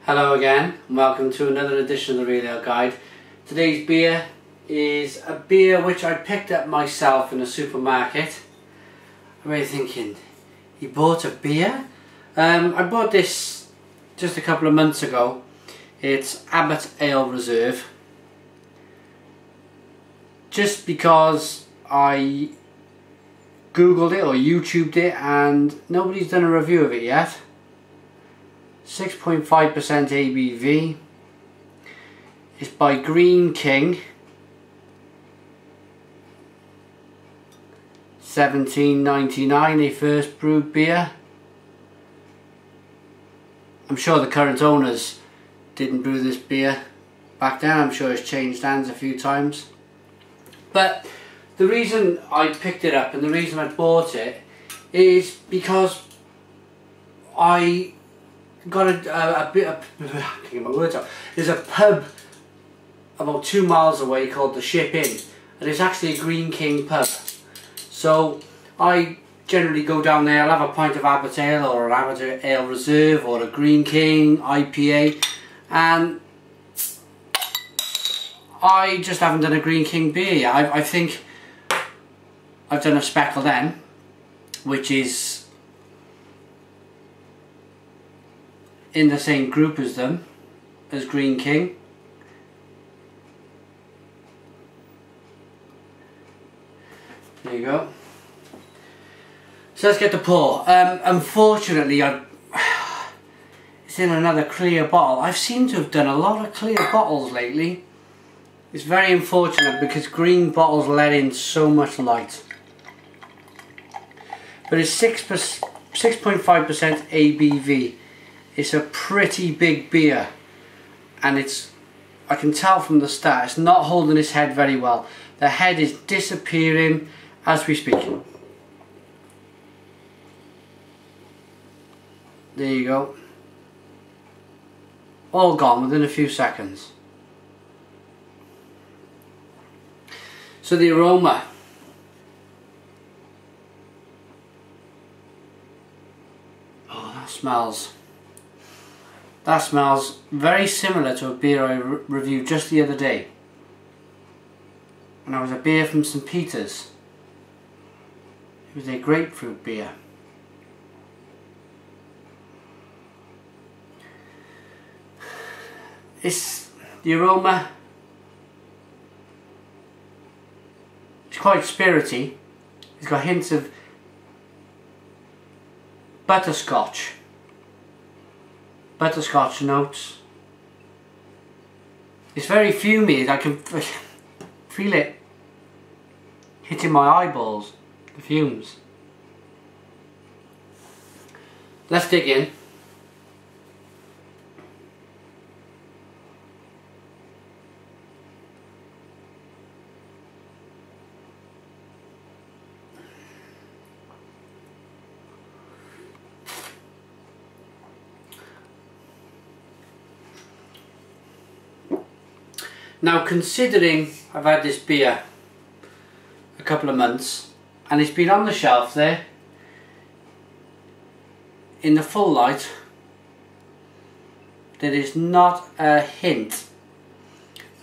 Hello again, and welcome to another edition of the Real Ale Guide. Today's beer is a beer which I picked up myself in a supermarket. I'm really thinking, you bought a beer? I bought this just a couple of months ago. It's Abbot Ale Reserve. Just because I googled it or YouTubed it and nobody's done a review of it yet. 6.5% ABV. It's by Greene King. 17.99, a first brewed beer. I'm sure the current owners didn't brew this beer back then. I'm sure it's changed hands a few times. But the reason I picked it up and the reason I bought it is because I got a bit of, I can't get my words out. There's a pub about 2 miles away called the Ship Inn, and it's actually a Greene King pub. So I generally go down there, I'll have a pint of Abbot Ale or an Abbot Ale Reserve or a Greene King IPA, and I just haven't done a Greene King beer yet. I think I've done a Speckle then, which is in the same group as them, as Greene King. There you go. So let's get the pour. Unfortunately, it's in another clear bottle. I've seemed to have done a lot of clear bottles lately. It's very unfortunate because green bottles let in so much light. But it's 6.5% ABV. It's a pretty big beer, and I can tell from the start, it's not holding its head very well. The head is disappearing as we speak. There you go. All gone within a few seconds. So the aroma. Oh, that smells very similar to a beer I reviewed just the other day. And it was a beer from St. Peter's. It was a grapefruit beer. The aroma, it's quite spirity. It's got hints of butterscotch notes. It's very fumy. I can feel it hitting my eyeballs, the fumes. Let's dig in. Now, considering I've had this beer a couple of months and it's been on the shelf there in the full light, there is not a hint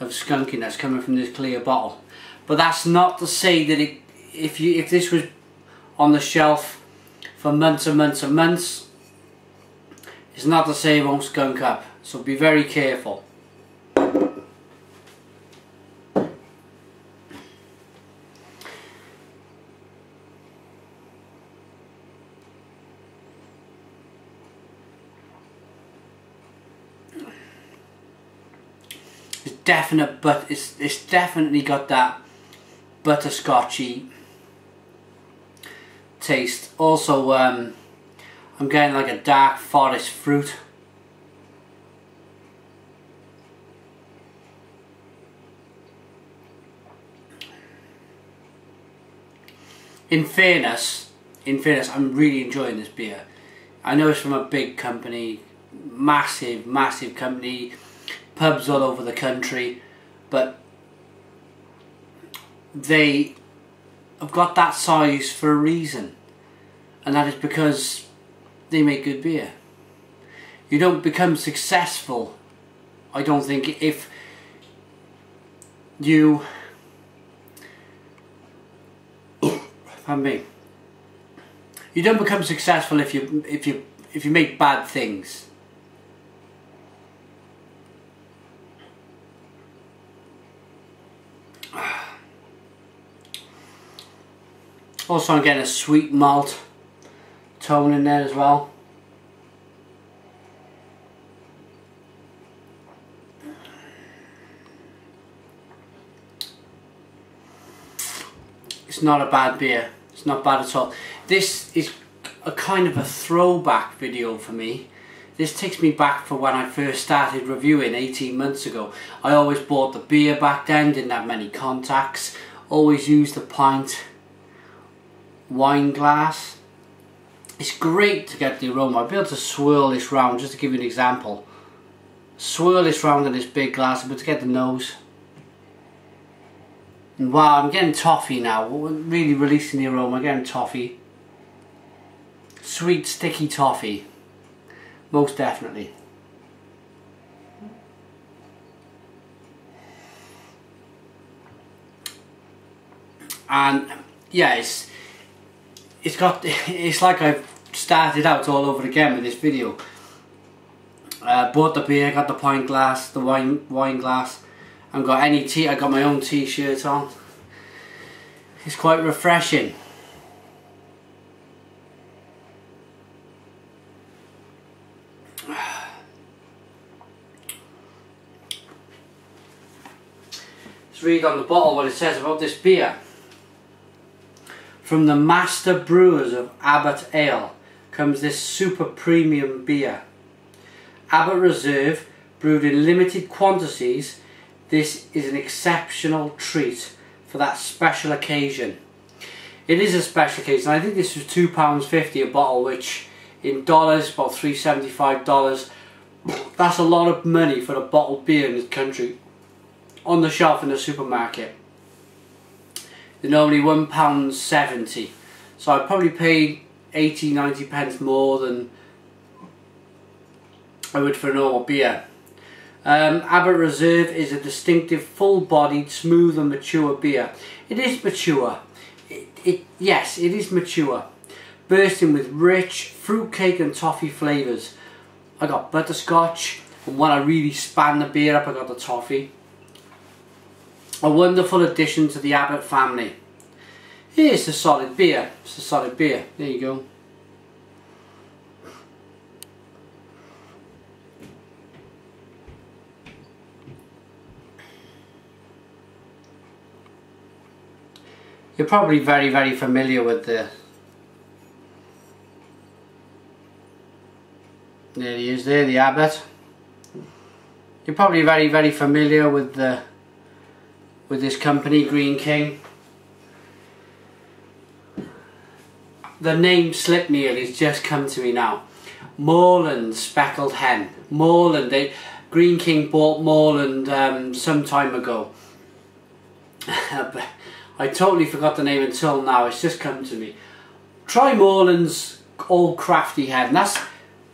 of skunkiness coming from this clear bottle. But that's not to say that if this was on the shelf for months and months and months, it's not to say it won't skunk up. So be very careful. Definite, but it's definitely got that butterscotchy taste. Also, I'm getting like a dark forest fruit. In fairness, I'm really enjoying this beer. I know it's from a big company, massive company. Pubs all over the country, but they have got that size for a reason, and that is because they make good beer. You don't become successful, I don't think, if you, pardon me, you don't become successful if you make bad things. Also, I'm getting a sweet malt tone in there as well. It's not a bad beer. It's not bad at all. This is a kind of a throwback video for me. This takes me back for when I first started reviewing 18 months ago. I always bought the beer back then, didn't have many contacts. Always used the pint wine glass. It's great to get the aroma. I'll be able to swirl this round, just to give you an example. Swirl this round in this big glass, but to get the nose. And wow, I'm getting toffee now. Really releasing the aroma. I'm getting toffee. Sweet, sticky toffee. Most definitely. And yeah, it's like I've started out all over again with this video. Bought the beer, got the pint glass, the wine glass, and got any tea. I got my own t-shirt on. It's quite refreshing. Let's read on the bottle what it says about this beer. From the master brewers of Abbot Ale comes this super premium beer. Abbot Reserve, brewed in limited quantities, this is an exceptional treat for that special occasion. It is a special occasion. I think this was £2.50 a bottle, which in dollars, about $3.75. That's a lot of money for a bottled beer in this country. On the shelf in the supermarket, they're normally £1.70. So I probably paid 80-90 pence more than I would for a normal beer. Abbot Reserve is a distinctive, full-bodied, smooth and mature beer. It is mature. Yes, it is mature. Bursting with rich fruitcake and toffee flavours. I got butterscotch, and when I really span the beer up, I got the toffee. A wonderful addition to the Abbot family. It's a solid beer. It's a solid beer. There you go. You're probably very, very familiar with the... There he is there, the Abbot. You're probably very, very familiar with this company, Greene King. The name slipped me, it's just come to me now. Moorland Speckled Hen. Moorland. Greene King bought Moorland some time ago. I totally forgot the name until now. It's just come to me. Try Moorland's Old Crafty Hen. And that's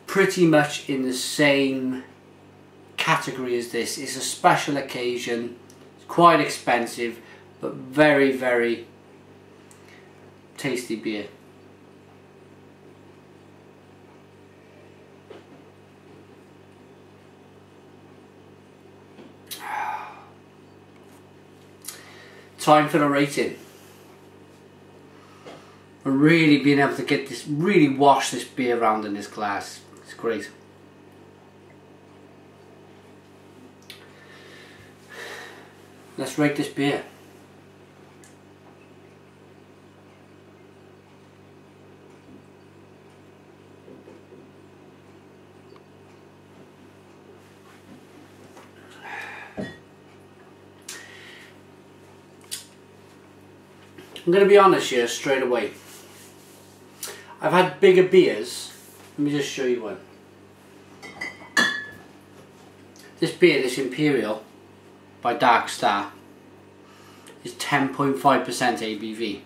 pretty much in the same category as this. It's a special occasion. It's quite expensive, but very, very tasty beer. Time for the rating. We're really being able to get this, really wash this beer around in this glass. It's great. Let's rate this beer. I'm going to be honest here straight away. I've had bigger beers. Let me just show you one. This beer, this Imperial by Dark Star, is 10.5% ABV.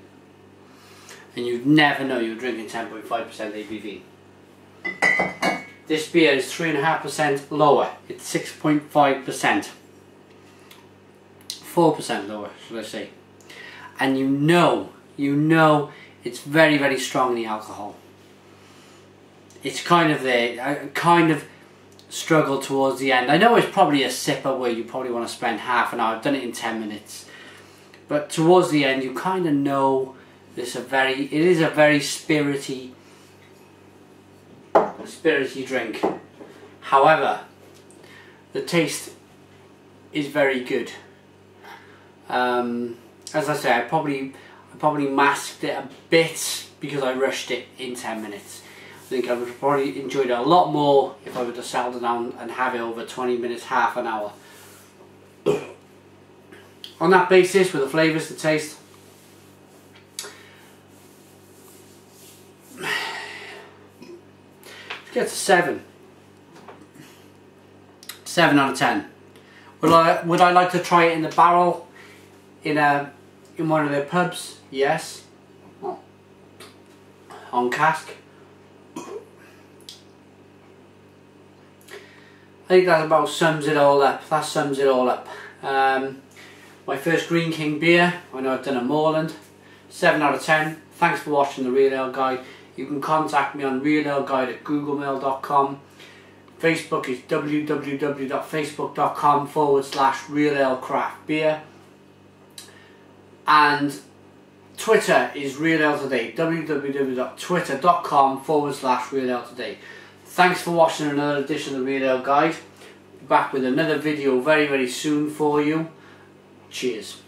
And you'd never know you're drinking 10.5% ABV. this beer is 3.5% lower. It's 6.5%. 4% lower, should I say. And you know it's very, very strong in the alcohol. It's kind of there. I kind of struggle towards the end. I know it's probably a sipper where you probably want to spend half an hour. I've done it in 10 minutes. But towards the end, you kind of know it is a very spirity drink. However, the taste is very good. As I say, I probably masked it a bit because I rushed it in 10 minutes. I think I would have probably enjoyed it a lot more if I would have settled down and have it over 20 minutes, half an hour. On that basis, with the flavours, the taste, let's get to 7. 7 out of 10. Would I like to try it in the barrel in one of their pubs? Yes. On cask. I think that about sums it all up. That sums it all up. My first Greene King beer. I know I've done a Moreland. 7 out of 10. Thanks for watching the Real Ale Guide. You can contact me on realaleguide@googlemail.com. Facebook is www.facebook.com/realaleCraftBeer. And Twitter is Real Ale Today. www.twitter.com/Real Ale Today. Thanks for watching another edition of the Real Ale Guide. Back with another video very, very soon for you. Cheers.